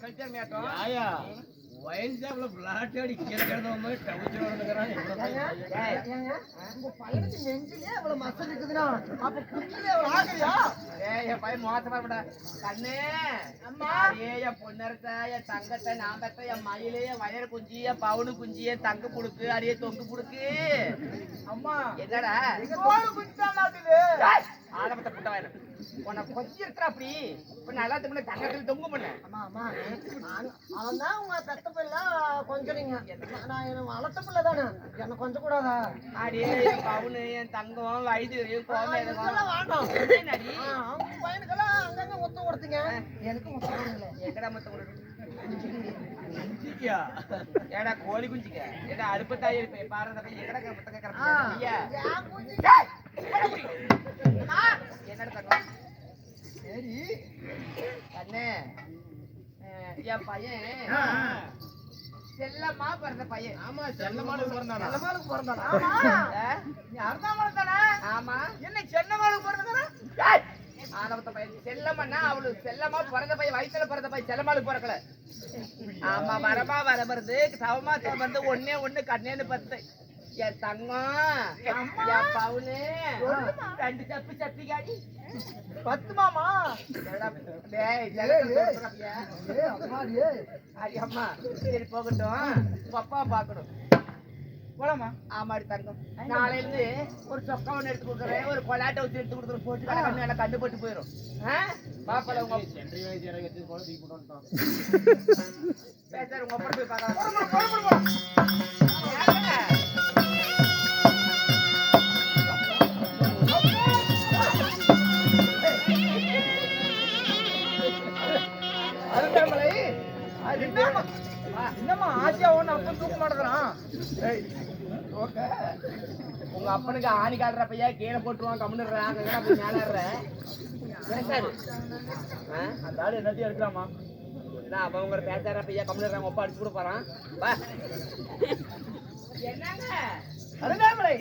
Culture மேட்டம் ஆயா வயல் சாப்ல plot அடி கீழ கிடந்த மாதிரி டவுச்சர் வந்துக்கறான் உங்க பையனுக்கு நெஞ்சிலே அவ்வளவு மசல் இருக்குதுன்னா அப்ப குஞ்சிலே அவ்வளவு ஆகலையா? என் பையன் மோசமா இருப்படா கண்ணு அம்மா என் பொன்னரத்த என் தங்கத்தை நான் பெற்ற என் மயிலே என் வயறு குஞ்சி என் பவுனு குஞ்சி என் தங்க புடுக்கு அடியே தொங்கு புடுக்கு அம்மா என்னடா குஞ்சா மாட்டுது ஆடப்பட்ட புட்ட வயறு உன்னை கொஞ்சம் இருக்கிற அப்படி இப்ப நல்லா தமிழ் தங்கத்தில் தொங்கு பண்ண அம்மா அம்மா அவன் தான் உங்க பெத்த பிள்ளை கொஞ்சறீங்க நான் என்ன வளர்த்த பிள்ளை தானே என்ன கொஞ்சம் கூடாதா? அடியே என் பவுனு என் தங்கம் வயது குழந்தை வேண்டாம் அவங்க பையனுக்கெல்லாம் அங்கங்க முத்தம் கொடுத்தீங்க எனக்கு முத்தம் கொடுங்களே எங்கடா மொத்தம் கொடுக்கு ஏடா கோழி குஞ்சிக்க ஏடா அடுப்பத்தாயி பாருங்க எங்கடா முத்தங்க கரெக்டா என்னடா தங்கம் சரி கண்ணு என் பையன் செல்லம்மா பிறந்த பையன். ஆமா செல்லமாளுக்கு பிறந்தானா? செல்லமாளுக்கு பிறந்தானா? நீ அர்த்தமாளுக்கு தானே? ஆமா. என்ன செல்லமாளுக்கு பிறந்ததானே? ஆனவத்த பையன் செல்லம்னா அவளுக்கு செல்லமா பிறந்த பையன் வயித்துல பிறந்த பையன் செல்லமாளுக்கு பிறக்கல. ஆமா வரமா வர வருது சவமா வந்து ஒன்னே ஒண்ணு கண்ணேன்னு பத்து என் தங்கம் என் பவுனு ரெண்டு சப்பி சப்பி காடி 10 மாமா அம்மா சரி போகட்டும் பப்பா பாக்கணும் போலாமா? ஆமாடி தங்கம் நாளையில இருந்து ஒரு சொக்கா ஒண்ணு எடுத்து கொடுக்குறேன் ஒரு கொலாட்டை வச்சு எடுத்து கொடுக்குறேன் போட்டு கண்ணு எல்லாம் கண்டு போட்டு போயிடும் பாப்பல உங்க பேசாரு உங்க அப்பா போய் பார்க்கலாம். என்னம்மா ஆசியா ஒண்ணு அப்ப தூக்க மாட்டேங்கிறான். உங்க அப்பனுக்கு ஆணி காடுற பையா கீழே போட்டுருவான் கம்முன்னுறான் மேல பேசாரு அந்த ஆள் என்னத்தையும் எடுக்கலாமா? அவங்க பேசார பையா கம்முன்னுறாங்க ஒப்பா அடிச்சு கூட போறான் வா என்னங்க அருணாமலை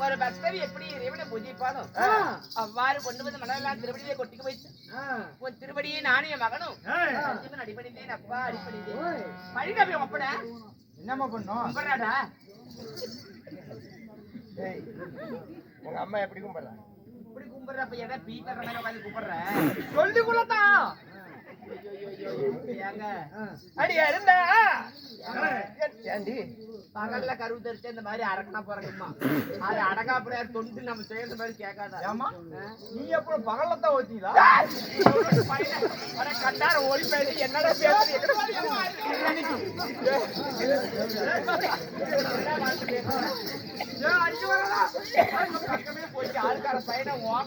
ஒரு பக்தர் எப்படி இறைவனை பூஜிப்பானோ அவ்வாறு கொண்டு வந்து மனதெல்லாம் திருவடியிலே கொட்டிக்க வைத்து உன் திருவடியை நானும் என் மகனும் அடிப்படையிலேன் அப்பா அடிப்படையிலே பழிகாப்பி அப்பட என்னம்மா பண்ணோம் கும்பிடுறாடா. உங்க அம்மா எப்படி கும்பிடுறா? இப்படி கும்பிடுறப்ப எதை பீத்தர் மேல உட்காந்து கும்பிடுற சொல்லிக்குள்ளதான் அடி இருந்தா பகல்ல கருவு தெரிச்சு இந்த மாதிரி அரக்கணா போறதுமா அது அடகாப்புற தொண்டு நம்ம செய்யற மாதிரி கேட்காதா? ஆமா நீ எப்ப பகல்லத்தான் ஓட்டிங்களா? கண்டார ஓடி போயிட்டு என்னடா பேசுறீங்க போயிட்டு ஆளுக்கார பையனை ஓமா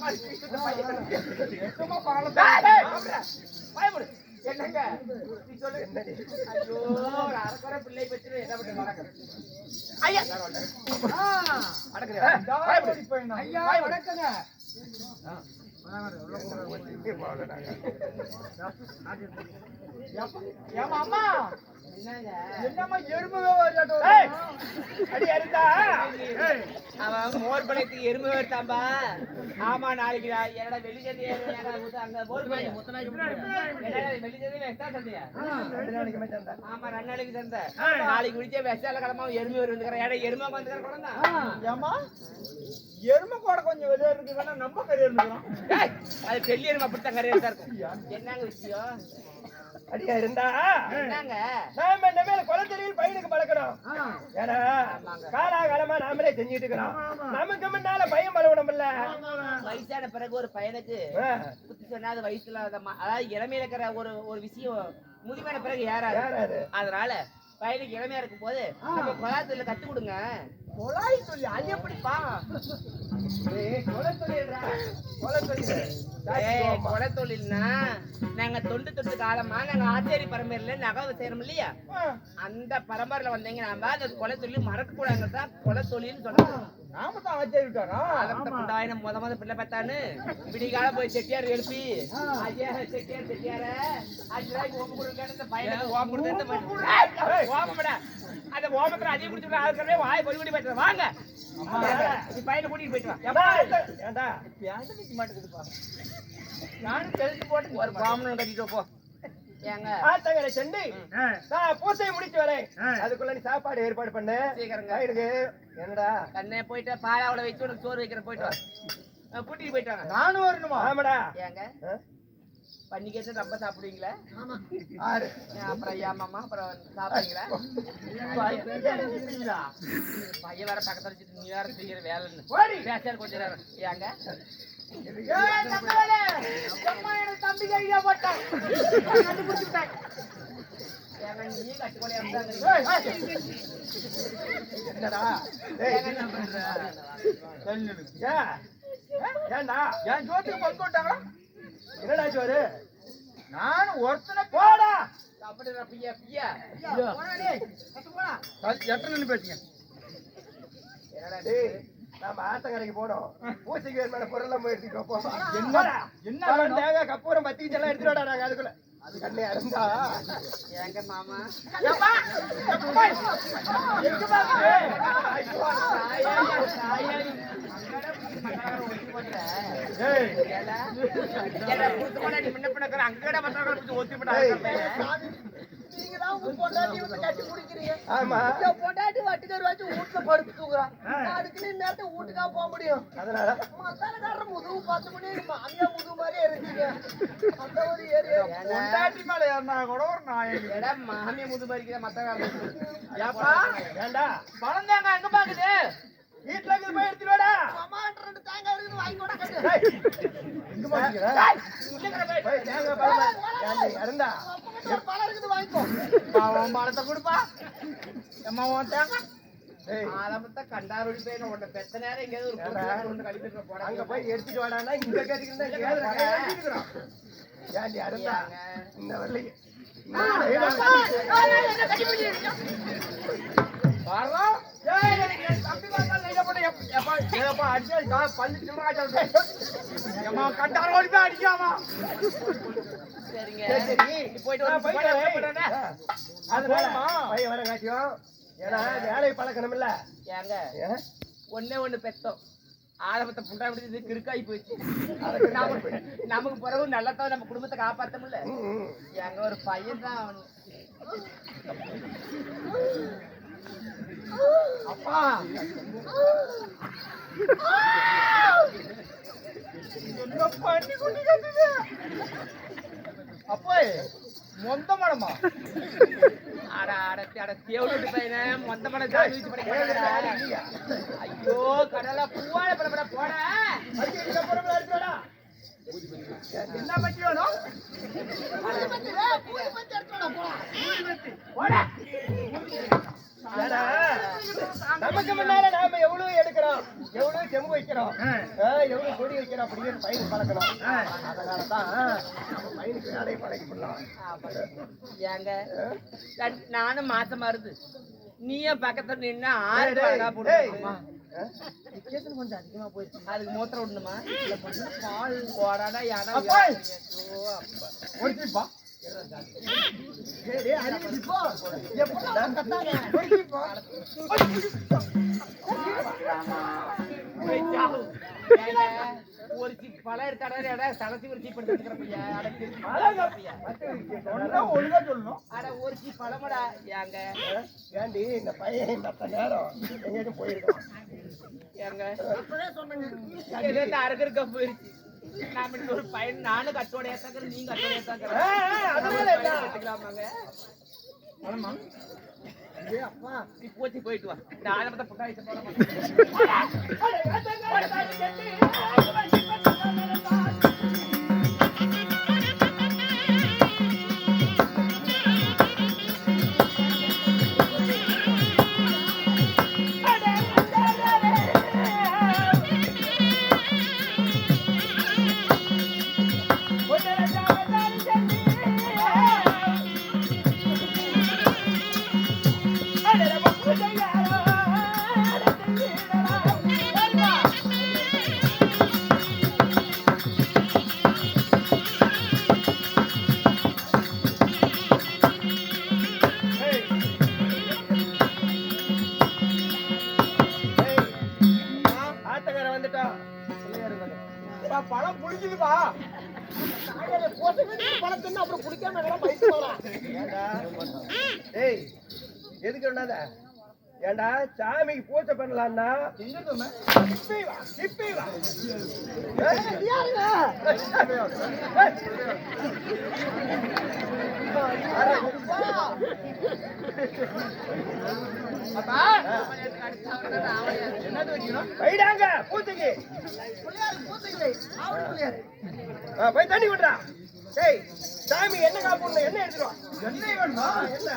பயப்படு என்னங்க நீ சொல்லு. ஐயோ ஒரு அரக்கற பிள்ளை பத்தி என்ன பண்ண நடக்குது? ஐயா அடக்குறியா? ஐயா வணக்கங்க. ஏமா அம்மா என்னங்க என்னம்மா எறும்பு அடி அருந்தா அவன் மோர் பழத்துக்கு எறும்பு வருத்தாம்பா. ஆமா நாளைக்கு என்னடா வெள்ளி சந்தி அங்க மோர் பழம் வெள்ளி சந்தி வெஸ்டா சந்தியா? ஆமா 2 நாளைக்கு சந்தை. நாளைக்கு முடிச்ச வெஸ்டால கிளம்ப எறும்பு வந்துக்கிறேன். ஏடா எறும்பா வந்துக்கிற குழந்தை ஏமா எறும்பு கூட கொஞ்சம் வெளியே இருக்கு வேணா நம்ம கறி இருந்துக்கலாம். அது பெரிய எறும்பு அப்படித்தான் கரையா இருக்கும். என்னங்க விஷயம்? அடியா இருந்தா என்னங்க நாம இந்த மேல குளத்தடியில் பையனுக்கு பழக்கணும். ஏன்னா காலாகாலமா நாமளே செஞ்சுட்டு இருக்கிறோம். நமக்கு முன்னால பையன் பழகணும்ல. வயசான பிறகு ஒரு பையனுக்கு புத்தி சொன்னா அது வயசுல அதாவது இளமையில இருக்கிற ஒரு விஷயம் முதுமையான பிறகு ஏறாது. அதனால பையனுக்கு இளமையா இருக்கும் போது நம்ம கொலாத்தொழில கத்து கொடுங்க. கொலாய் சொல்லி அது எப்படிப்பா? கொலை தொழில்னா நாங்க தொண்டு காலமா நாங்க ஆச்சேரி பரம்பரையில நகை செய்யறோம் இல்லையா? அந்த பரம்பரையில வந்தீங்க நாம அந்த கொலை தொழில் மறக்க கூடாதுதான் கொலை தொழில்னு சொல்றோம். நாம தான் ஆச்சரிட்டாரா முத பிள்ளை பார்த்தான்னு விடிகால போய் செட்டியார் எழுப்பி ஐயா செட்டியார 5 ரூபாய்க்கு ஓம கொடுக்க பையனுக்கு ஓம கொடுத்து அந்த ஓமத்துல அதிகம் குடிச்சுட்டு ஆளுக்கவே வாய் பொறிகுடி போயிட்டு வாங்க பையனை கூட்டிட்டு போயிட்டு வா. மாட்டேங்குதுப்பா நானும் தெரிஞ்சு போட்டு ஒரு பிராமணன் கட்டிட்டு போ. ஏங்க ஆத்தங்கரை சென்று பூசை முடிச்சு வரேன். அதுக்குள்ள நீ சாப்பாடு ஏற்பாடு பண்ணு. சீக்கிரங்க என்னடா கண்ணே போயிட்டு பாலாவளை வச்சு உனக்கு சோறு வைக்கிறேன். போயிட்டு வா கூட்டிட்டு போயிட்டு வாங்க. நானும் வரணுமா? ஆமாடா. ஏங்க பண்ணிக்கிட்டு ரொம்ப சாப்பிடுவீங்களா? அப்புறம் ஏமாமா அப்புறம் சாப்பிடுவீங்களா? பையன் வேற பக்கத்துல வச்சுட்டு நீ வேற செய்யற வேலைன்னு பேச கொஞ்சம் நேரம். ஏங்க தம்பி கையா போட்டான் நீ கட்டுக்கொலையா ஏண்டா என் ஜோத்துக்கு பங்கு விட்டாங்களா? என்னடா ஜோரு? நானும் ஒருத்தனை போடா சாப்பிடுற பிய்யா பிய்யா எத்தனை பேசுங்க. நாம ஆத்தங்கரைக்கு போனோம். பூசைக்கு மேல பொருள் போய் எடுத்துக்கோ. என்ன கப்பூரம் பத்திச்சு எல்லாம் எடுத்துடா. நாங்க அதுக்குள்ள அது கண்ணே அருந்தா ஏங்க மாமா பொண்டாட்டி வட்டிக்கார வச்சு வீட்டுல படுத்து தூக்குறான். அதுக்கு நீ நேரத்தை வீட்டுக்கா போக முடியும். அதனால மசாலக்காரர் முதுகு 10 மணி மாமியா முதுகு மாதிரியே இருந்துச்சு. அந்த ஒரு ஏரியா பொண்டாட்டி மேல ஏறினா கூட ஒரு நாய் மாமியா முது மாதிரிக்கிற மத்த ஏப்பா ஏண்டா பழம் தாங்க எங்க பாக்குது? வீட்டுல இருந்து போய் எடுத்துட்டு வாடா. அம்மா 2 தேங்காய் இருக்குது வாங்கி கூட கட்டு. எங்க பாக்குற? போய் தேங்காய் பழம் இறந்தா ஒரு பழம் இருக்குது வாங்கிக்கோ. பாவம் பழத்தை கொடுப்பா. அம்மா உன் தேங்காய் ஆரம்பத்தை கண்டாரோடி போய் உன்னை பெத்த நேரம் எங்கேயாவது ஒரு ஒன்று கழிப்பிட்டு போட அங்க போய் எடுத்துட்டு வாடானா இங்க கேட்டுக்கிறேன். ஏன்டி அருந்தா இந்த வரலையே வேலை பழக்கணும் இல்ல? ஏங்க ஒன்னே ஒண்ணு பெத்தோம் ஆரம்பத்தை புண்டா விடுறது கிறுக்காய் போயிடுச்சு. நமக்கு பிறகு நல்லதான் நம்ம குடும்பத்தை காப்பாத்த முடியல. எங்க ஒரு பையன் தான் அவனு. அப்பா பண்ணி குட்டி கட்டுது. அப்பா மொந்த மடமா மொந்த மடம் ஜாதி வச்சு படிக்க. ஐயோ கடலை பூவாழ படப்பட போட என்ன பத்தி வேணும்? நமக்கு முன்னால நாம எவ்வளவு எடுக்கிறோம். எவ்வளவு செம்பு வைக்கிறோம் எவ்வளவு கொடி வைக்கிறோம் அப்படிங்கிற பையனுக்கு பழக்கணும். அதனாலதான் பையனுக்கு வேலையை பழகிக்கலாம். ஏங்க நானும் மாசமா இருந்து நீயும் பக்கத்துல நின்னா ஆறு போடுமா கொஞ்சம் அதிகமா போயிடுச்சு. அதுக்கு மூத்திரம் விடணுமா இல்ல கொஞ்சம் பால் போடாடா யாரா ஒரு சீப் பழம் இருக்காடா தலசி ஒரு சீப் ஒழுங்கா சொல்லணும். அட ஒரு சீப் பழமடா ஏங்க ஏண்டி இந்த பையன் மத்த நேரம் எங்கேயும் போயிருக்கான் ஏங்க சொன்னீங்க அறுக்க போயிருச்சு. நாம ஒரு பையன் நானும் கட்டோட ஏத்தாக்குறேன் நீங்க கட்டோட ஏத்தாக்குறாமாங்க. அப்பா நீ போச்சு போயிட்டு வா இந்த ஆரம்பத்தை புட்டாயிட்டு போட பழம் புடிக்குதுப்பா. பழத்துன்னு அப்புறம் குடிக்காம ஏய் எதுக்கு வேண்டாத ஏண்டா சாமிக்கு பூஜை பண்ணலான்னா போயிடாங்க பூஜைக்கு போய் தண்ணி விடுறா. ஏய் சாமி என்ன காப்பு என்ன எடுத்துருவா என்ன வேணுமா என்ன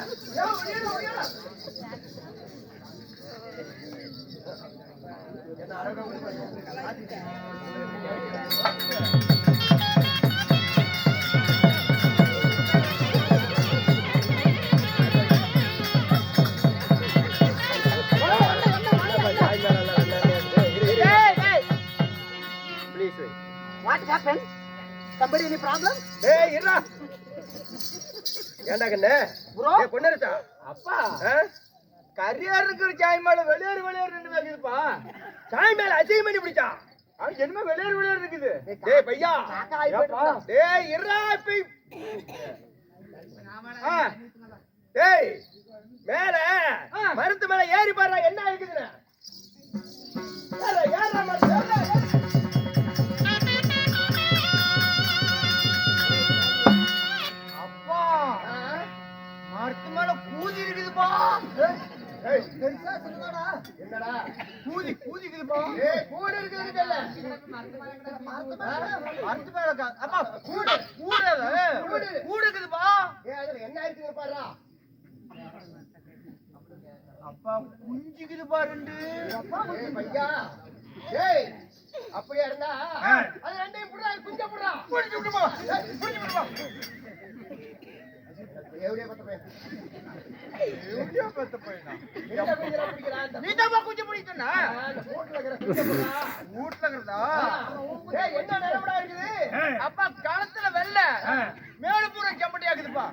What happened? Somebody any problem? Hey, irra. ஏண்டா கண்ணே bro ஏ பொன்னரசா அப்பா கரியார் இருக்கிற சாய் மேல வெளியேறு ரெண்டு வைக்குதுப்பா. சாய் மேல அஜய் மணி பிடிச்சா அது என்ன வெளியேறு இருக்குது. டேய் பையா டேய் irra பை டேய் மேல மரத்து மேல ஏறி பாறா என்ன இருக்குதுன்னு ஏறா மரத்து மரத்து மேல பூஜை இருக்குதுப்பா. என்னடா பூஜிக்குதுப்பா. கூடு இருக்குதுல்ல மரத்து மேல அப்பா கூடு இருக்குதுப்பா. என்ன இருக்குன்னு பாருடா அப்பா குஞ்சிக்குதுப்பா ரெண்டு. பையா ஏய் அப்படியே இருந்தா அது ரெண்டையும் புடுறா குஞ்ச புடுறா புடிச்சு விடுமா புடிச்சு விடுமா எவ்வளவு பத்த பையனா நீதாப்பா குஞ்சு பிடிச்சனா வீட்ல இருக்கிறதா. ஏய் என்ன நிறமடா இருக்குது அப்பா காலத்துல வெள்ள மேல பூரா செம்பட்டியா இருக்குதுப்பா.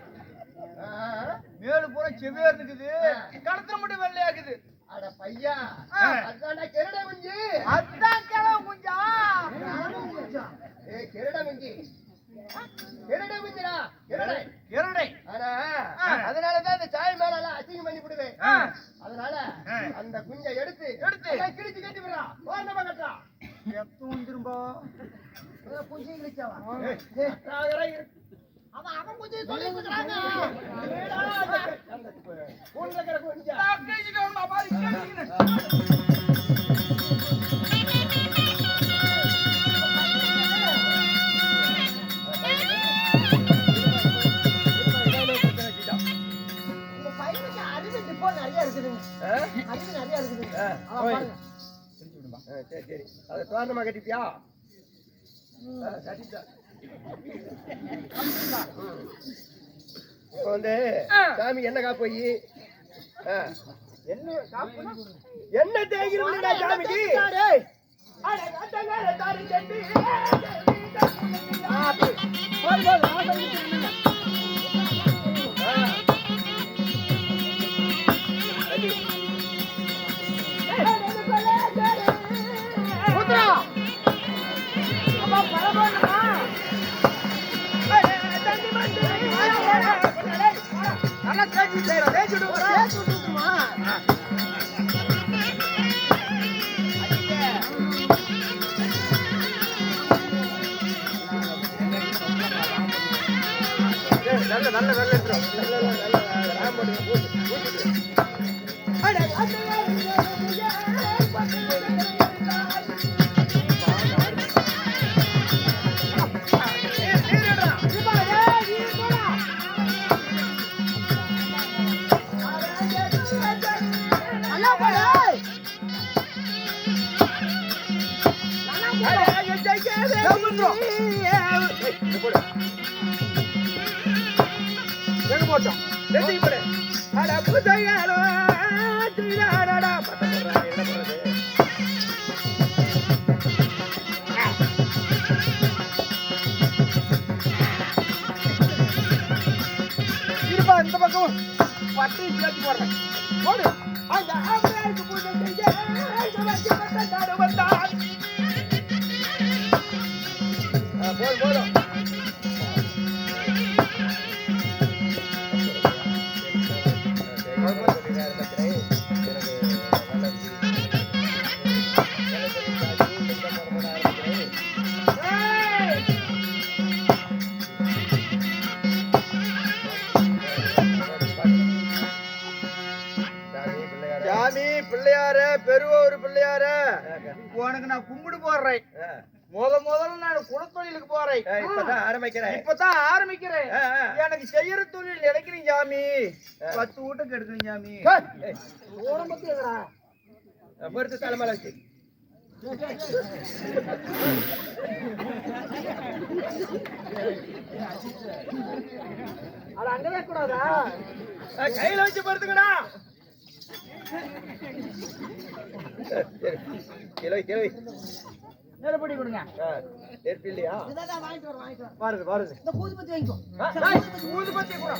மேல பூரா செவ்வியா இருக்குது களத்துல மட்டும் வெள்ளையா இருக்குது. அட பையா அதான்டா கெரட குஞ்சு அதான் கிளவு குஞ்சா. ஏய் கெரட குஞ்சு கெரட குஞ்சுடா கெரடை இரண்டை. அதனாலதான் இந்த சாய் மேல எல்லாம் அசிங்கம் பண்ணி விடுவேன். அதனால அந்த குஞ்சை எடுத்து கிழிச்சு கட்டி விடுறா ஓரமா கட்டுறா எப்ப வந்துரும்பா குஞ்சு கிழிச்சாவா அவன் குஞ்சு சொல்லி கொடுக்குறாங்க சரி சரி அதை தோரணமா கட்டிப்பியா கட்டிட்டா இப்போ வந்து சாமி என்ன காப்போய் என்ன காப்புனா என்ன தேய்கிறீங்க சாமிக்கு நல்ல நல்ல இந்த பக்கம் பட்டு சேர்த்து போடுறேன் போடு அந்த ஆம்பளைக்கு பூஜை செஞ்சு போதும் சாமி பிள்ளையார பெருவூர் பிள்ளையார உனக்கு நான் கும்பிடு போடுறேன் முதல்ல நான் குலத்தொழிலுக்கு போறேன் இப்பதான் ஆரம்பிக்கிறேன் எனக்கு செய்யற தொழில் நினைக்கிறேன் சாமி 10 வீட்டுக்கு எடுக்கிறேன் சாமி பொறுத்து தலைமலை வச்சு அங்கதான் கூடாதா கையில வச்சு படுத்துக்கடா கிலோ நெருப்படி கொடுங்க நெருப்பு இல்லையா பாருங்க பாருங்க இந்த ஊதுபத்தி வாங்கிக்கோ ஊதுபத்தி கூட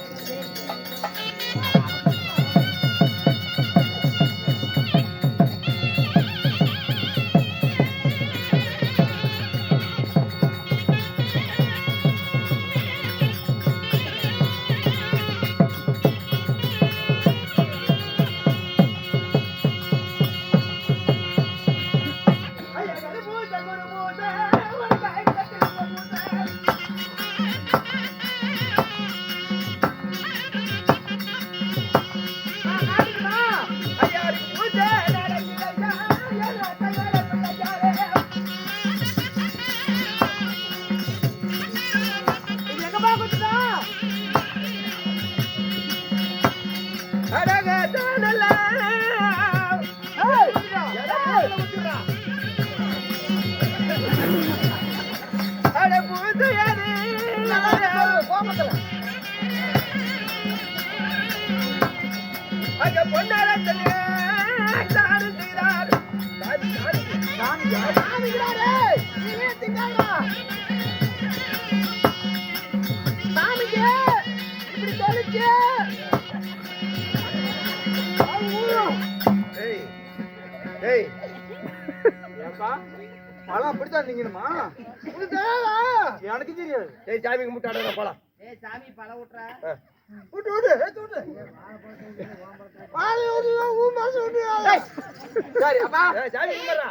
அப்படித்தான் நீங்கணுமா எனக்கு தெரியாது சாமி கும்பிட்டு போலாம் சாமி பழ விட்டுற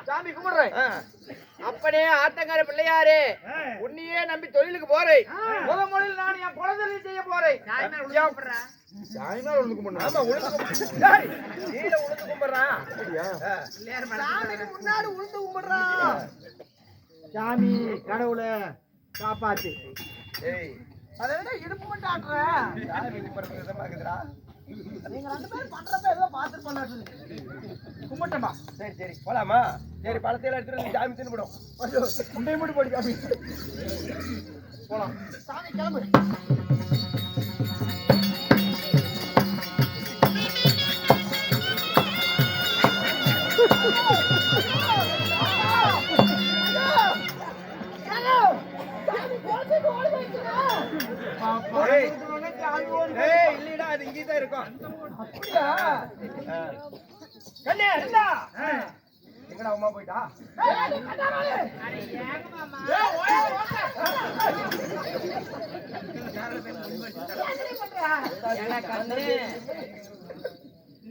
சாமி கும்பிடுறேன் அப்பனே ஆத்தங்கார பிள்ளையாரே உன்னையே நம்பி தொழிலுக்கு போறேன் முதலில் நான் என் குலதொழில் செய்ய போறேன் சாமி உளுந்து கும்பிடணும் ஆமா உளுந்து கும்பிடுறான் முன்னாடி உளுந்து கும்பிடுறான் சாமி கடவுளை காப்பாத்து அதை விட இடுப்பு மட்டும் ஆட்டுற நீங்க 2 பேரும் பண்றப்ப ஏதோ பாத்துட்டு பண்ணாது. கும்பிட்டமா சரி சரி போலாமா? சரி பழத்தையெல்லாம் எடுத்துட்டு வந்து ஜாமி தின்னுபிடும். முண்டையை மட்டும் போடி ஜாமி போலாம். சாமி கிளம்பு. ஏய் இல்லடா அது இங்கே தான் இருக்கும். அப்படியா? கண்ணே இருந்தா எங்கடா அம்மா போயிட்டா?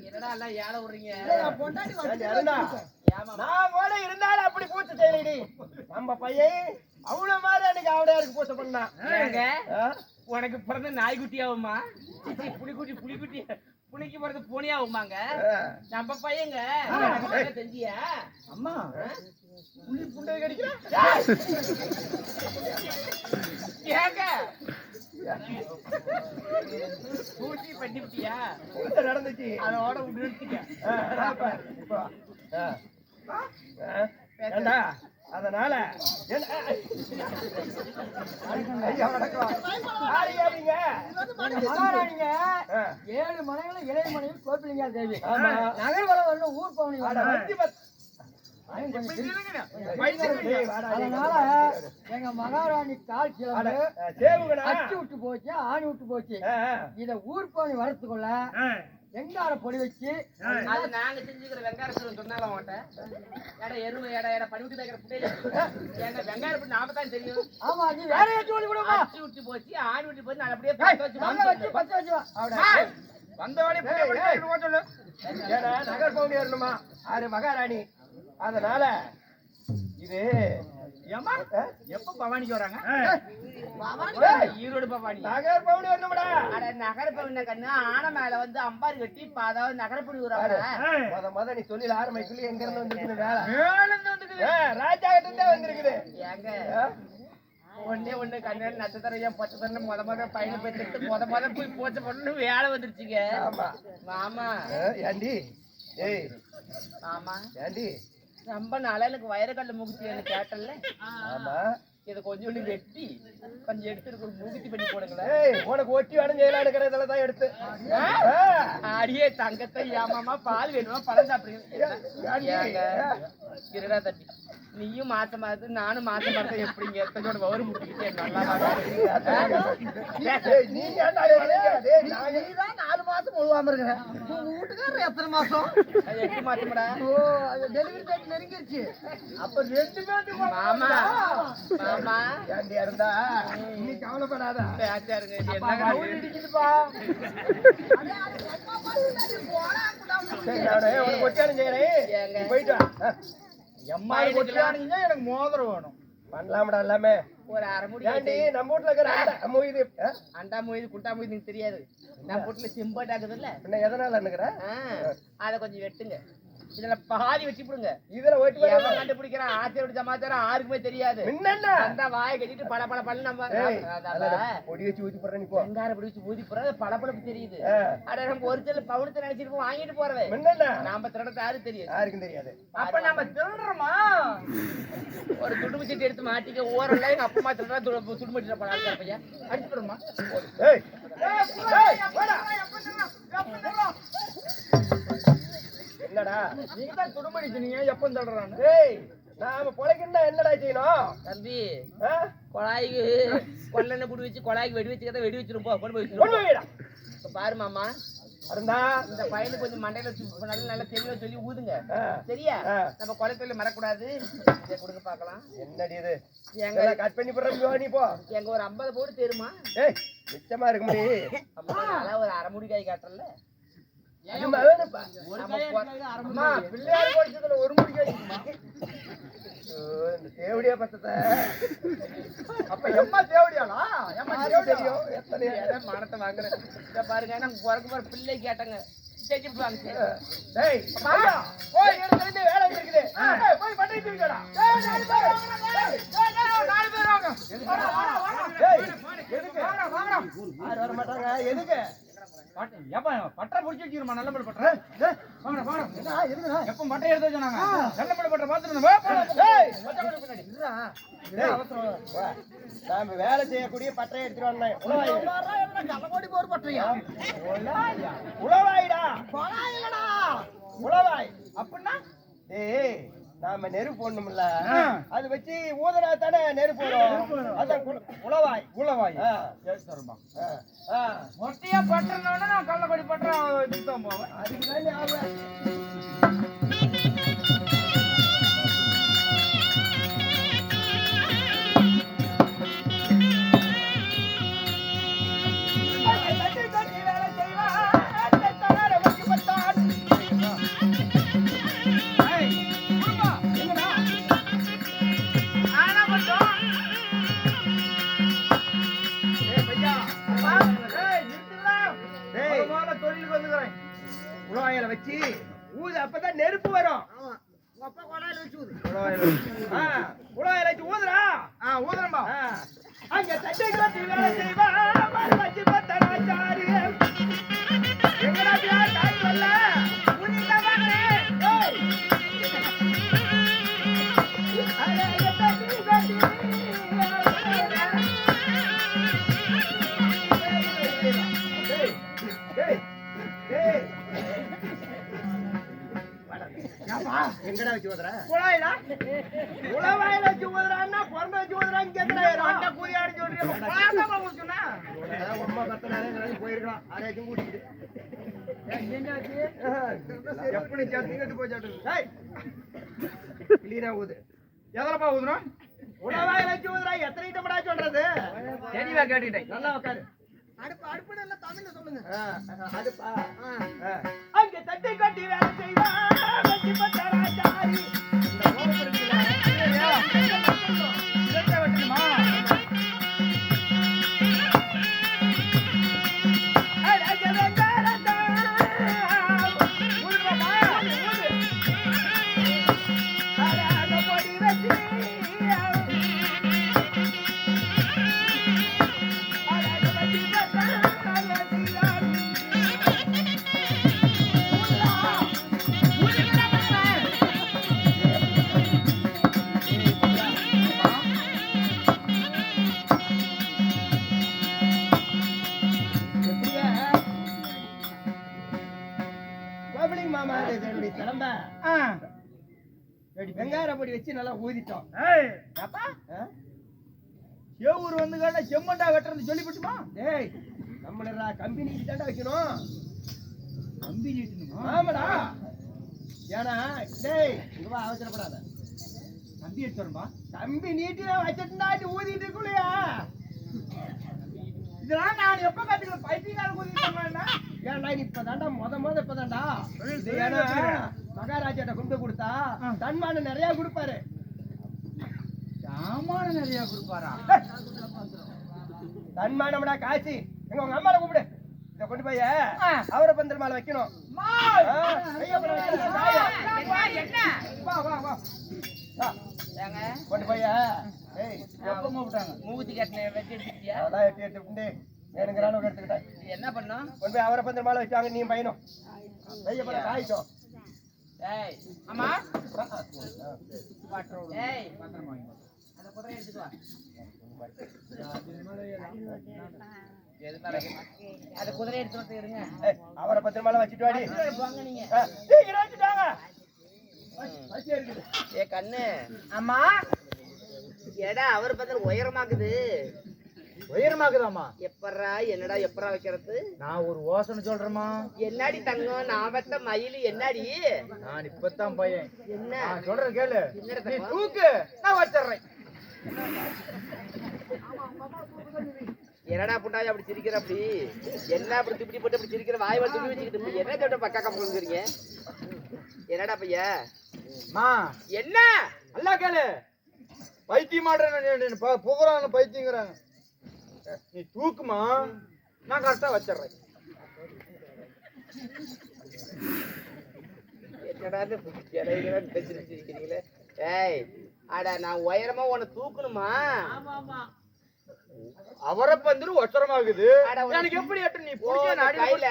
என்னடா எல்லாம் ஏழை விடுறீங்க? பொண்டாட்டி நான் கூட இருந்தாலும் அப்படி பூச்சை செய்யலடி. நம்ம பையன் அவ்வளவு மாதிரி அன்னைக்கு அவடையாருக்கு பூச்சை பண்ணான். ஏங்க, உனக்கு பிறந்த நாய்க்குட்டியாவுமா? புலிக்குட்டி புலிக்கு பிறந்த பூனையாவுமாங்க? நம்ம பையங்க செஞ்சியா? அம்மா புள்ளி புண்டை கடிக்கிறேன். ஏங்க பூச்சி பண்ணிவிட்டியா? பூச்சை நடந்துச்சு அதோட விட்டுட்டீங்க. ஏண்டா அதனால மகாராணிங்க 7 மனைவில இளைய மனைவி கோபிலிங்கா தேவி. நகர்வலம் வரணும் ஊர் பவனி. அதனால எங்க மகாராணி கால் கிளம்பு அச்சு விட்டு போச்சு, ஆணி விட்டு போச்சு. இத ஊர் பவனி வரத்துக்குள்ள வெங்கார பொடி வச்சு அது நாங்க செஞ்சுக்கிற வெங்காரத்துல சொன்னாலும் அவன்கிட்ட எருமை எடை பண்ணிவிட்டு வைக்கிற புட்டையில எங்க வெங்காரம் பண்ணி நாம தான் தெரியும். ஆமா நீ வேற ஏற்றி சொல்லி கொடுமா. அச்சு விட்டு போச்சு, ஆணி விட்டு போச்சு, நான் அப்படியே பத்து வச்சு வந்த வழி சொல்லு. ஏன்னா நகர் பவுனி வரணுமா? ஆறு மகாராணி. அதனால இது எப்ப பவானிக்கு வராங்க? ஈரோடு பவானி. நகர் பவுனி வரணும்டா. நகர பவனி கண்ணு ஆனை மேல வந்து அம்பாரி கட்டி அதாவது நகரப்படி முத நீ சொல்லி ஆரம்பிக்கல எங்க இருந்து வந்திருக்குது வேலை? ராஜா கிட்ட இருந்தே வந்திருக்குது. ஏங்க ஒண்ணு கண்ணு நட்சத்திரம் பச்சை தண்ணி முத பையனை பெற்று முத போய் போச்ச பொண்ணு வேலை வந்துருச்சுங்க. மாமா ஏண்டி? ஏய் ஆமா ஏண்டி? ரொம்ப நாளா எனக்கு வயரக்கல்ல முகுத்தி எனக்கு கேட்டல. ஆமா இதை கொஞ்சோண்டு வெட்டி கொஞ்சம் எடுத்து ஒரு முகுத்தி பண்ணி போடுங்களேன். உனக்கு ஒட்டி வேணும் செய்யலாம் இருக்கிறதுல தான் எடுத்து. அடியே தங்கத்தை ஏமாமா பால் வேணுமா பழம் சாப்பிடுங்க. இருடா தம்பி, நீயும் மாசமா இருக்கு நானும் மாசமா இருக்க எப்படிங்க எத்தனோட வவரு முட்டிக்கிட்டே நல்லா நீதான் 4 மாசம் முழுவாம இருக்கிற. உங்க வீட்டுக்காரர் எத்தனை மாசம்? 8 மாசம்டா. Delivery date நெருங்கிருச்சு. அப்ப 2 பேருக்கு மாமா மாமா ஏண்டி இருந்தா நீ கவலைப்படாத. பேச்சாருங்க என்ன இடிக்குதுப்பா. உனக்கு ஒட்டியானம் செய்யறேன் போயிட்டு எம்மா ஒட்டியானீங்க எனக்கு மோதிரம் வேணும். பண்ணலாம்டா எல்லாமே. ஒரு அரை முடி ஏண்டி நம்ம வீட்டுல இருக்கிற மொய்து அண்டா மொய்து குட்டா மொய்து எனக்கு தெரியாது. நம்ம வீட்டுல சிம்பட் ஆகுது இல்ல, என்ன எதனால என்னங்கிற அதை கொஞ்சம் வெட்டுங்க. இதுல பாதி வச்சு போடுங்க. இதுல ஓட்டி கண்டுபிடிக்கிறான் ஆச்சரிய சமாச்சாரம் யாருக்குமே தெரியாது. அந்த வாயை கட்டிட்டு பல பல பல நம்ம பொடி வச்சு ஊத்தி போடுற. நீ போ வெங்கார பொடி வச்சு ஊதி போற பளபளப்பு தெரியுது. அட நம்ம ஒரு சில பவுனத்தை நினைச்சிட்டு வாங்கிட்டு போறவே நாம திருடத்தை யாரும் தெரியாது. யாருக்கும் தெரியாது. அப்ப நம்ம திருடுறோமா? ஒரு துடுப்பு சீட்டு எடுத்து மாட்டிக்க ஓரல்ல எங்க அப்பா திருடா துடுமட்டிட்டு போறாங்க பையன் அடிச்சு போடுமா? என்னடா நீங்க தான் துடுமடி சொன்னீங்க, எப்ப சொல்றான்? ஏய் நாம பொழைக்கணும்னா என்னடா செய்யணும் தம்பி? குழாய்க்கு கொள்ளெண்ணெய் புடி வச்சு குழாய்க்கு வெடி வச்சுக்கிறத வெடி வச்சிருப்போம். கொண்டு போய் பாரு மாமா, அருந்தா இந்த பையனுக்கு கொஞ்சம் மண்டையில நல்லா தெளிவா சொல்லி ஊதுங்க. சரியா? நம்ம குளத்துல மறக்கூடாது. கொடுக்க பாக்கலாம். என்னடி இது? எங்க கட் பண்ணி போடுற நீ போ. எங்க ஒரு 50 போடு தெரியுமா? ஏய் மிச்சமா இருக்கு முடி. ஒரு அரை முடி காய் காட்டுறல. பிள்ளையார் கோயிலுல ஒரு முடி காய் தேவடியா பத்தத்தை. அப்ப எம்மா தேவடியாளா? எம்மா தெரியும் எத்தனை மனத்தை வாங்குறேன். பாருங்க நான் பிறகு போற பிள்ளை கேட்டங்க செஞ்சுட்டு வேலை இருக்குது. போய் பண்ணிட்டு இருக்கடா. எதுக்கு வர மாட்டாங்க? எதுக்கு ஏப்பா பட்டை புடிச்சு வச்சிருமா நல்ல பட பட்டை வாங்கடா வாங்கடா எப்ப மட்டை எடுத்து வச்சாங்க நல்ல பட பட்டை பாத்துறேன் ஏய் பட்டை கொடு பின்னாடி இருடா அவசரம் நாம வேலை செய்யக்கூடிய பட்டை எடுத்துட்டு வந்தேன் கள்ளக்கோடி போர் பட்டறையா உளவாய்டா கொலாயிலடா உளவாய் அப்படின்னா ஏய் நாம நெருப்பு போடணும்ல அது வச்சு ஊதனா தானே நெருப்பு போடும் அதான் உளவாய் உளவாய் மொட்டையா பட்டுறோன்னா நான் கள்ளக்கொடி பட்டுறோம் போவேன் அதுக்கு உலவாயில வச்சு ஊது அப்பதான் நெருப்பு வரும் உலவாயில வச்சு ஊதுறா ஊதுறம்பா அங்க தட்டை கட்டி வேலை செய்வா வச்சு பத்தராச்சாரி எங்கடா தாய் வரல எங்கடா வச்சு ஊதுற குழாயிடா உளவாயில வச்சு ஊதுறான்னா பிறந்த வச்சு ஊதுறான்னு கேட்கிறா கூலி அடிச்சு விடுறீங்க அம்மா கத்தனாலே போயிருக்கலாம் அரைச்சும் கூட்டிட்டு எப்படி சத்திங்கட்டு போச்சாட்டு கிளீனா ஊது எதலப்பா ஊதுறோம் உளவாயில வச்சு ஊதுறா எத்தனை டம்டா சொல்றது தெளிவா கேட்டுட்டேன் நல்லா உட்காரு அடுப்பு நல்லா தமிழ்ல சொல்லுங்க அடுப்பா அங்க தட்டை கட்டி வேலை செய்வா வச்சு பத்தராச்சாரி வெங்காய பொடி வச்சு நல்லா ஊதிட்டோம் செவ்வூர் வந்து கேட்டா செம்மண்டா வெட்டுறது சொல்லிவிட்டுமா டேய் நம்மள கம்பி நீட்டி தாண்டா வைக்கணும் கம்பி நீட்டணுமா ஆமாடா ஏன்னா டேய் இங்க வா அவசரப்படாத கம்பி எடுத்து வரும்பா கம்பி நீட்டி வச்சிட்டுனா ஊதிட்டு இருக்குலையா இதெல்லாம் நான் எப்ப கத்துக்கல பைத்தியக்கார ஊதிட்டேன்னா ஏன்டா இப்பதான்டா முத இப்பதான்டா மகாராஜாட்ட கொண்டு கொடுத்தா தன்மான நிறைய கொடுப்பாரு சாமான நிறைய கொடுப்பாரா தன்மானம்டா காசி எங்க உங்க அம்மால கூப்பிடு இத கொண்டு போய் அவரை பந்தல் மேல வைக்கணும் கொண்டு போய் மூக்குத்தி கட்டின வெட்டி எடுத்துட்டியா அதான் எட்டு வேணுங்கிறான எடுத்துக்கிட்டேன் என்ன பண்ணும் கொண்டு போய் அவரை பந்தல் மேல வச்சாங்க நீ பையனும் கையப்பட காய்ச்சோம் ஏய் அம்மா ஏய் அந்த குதிரை எடுத்துட்டு வா அந்த குதிரை எடுத்து வந்து இருங்க அவரை பத்திரமால வச்சுட்டு வாடி வாங்க நீங்க வச்சுட்டாங்க ஏ கண்ணு அம்மா எடா அவர் பத்திர உயரமாக்குது உயரமாக்குதாமா எப்பறா என்னடா எப்பறா வைக்கிறது நான் ஒரு யோசனை சொல்றேமா என்னடி தங்கம் நான் வெட்ட மயில் என்னடி நான் இப்பதான் பையன் என்ன சொல்றேன் கேளு என்னடா நீ தூக்கு நான் வச்சிடுறேன் என்னடா புண்டாய் அப்படி சிரிக்கிற அப்படி என்ன அப்படி துப்பி போட்டு அப்படி சிரிக்கிற வாய் வந்து துப்பி வச்சுக்கிட்டு என்ன சொல்ற பக்கா கம்புங்கிறீங்க என்னடா பையா என்ன நல்லா கேளு பைத்தியம் மாட்டேன் புகறான பைத்தியங்கிறாங்க நீ தூக்குமா நான் கரெக்டா வச்சிடுறேன் என்னடா பேசிருக்கீங்களே ஏய் அடா நான் உயரமா உன்னை தூக்கணுமா அவரை பந்துரு ஒசரமாகுது அட, எனக்கு எப்படி எட்டு நீ ஓ, புடிச்ச இந்த நாடி கையில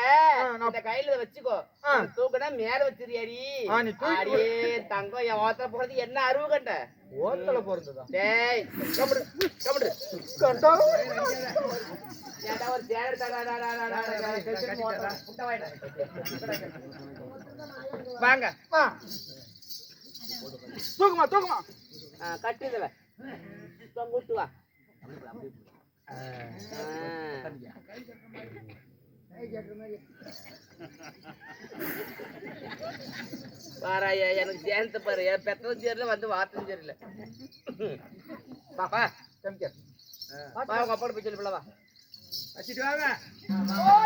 நான் இந்த கையில இதை வச்சுக்கோ ஆ. தூக்குனா மேல வச்சிருயாடி நீ தூக்கி அடியே தங்கம் என் ஓத்துல போறது என்ன அருவு கண்ட ஓத்தல போறதுதா டேய் கம்படு கம்படு கண்டா ஏன்டா ஒரு சேர் வாங்க தூக்குமா தூக்குமா கட்டுதல கூட்டு வா பாராயா எனக்கு சேர்ந்து பாரு என் பெத்ததும் சரியில்லை வந்து வார்த்தையும் சரியில்லை பாப்பா கம்பிக்க வா உங்க அப்பா போய் சொல்லி வா வச்சிட்டு வாங்க ஓ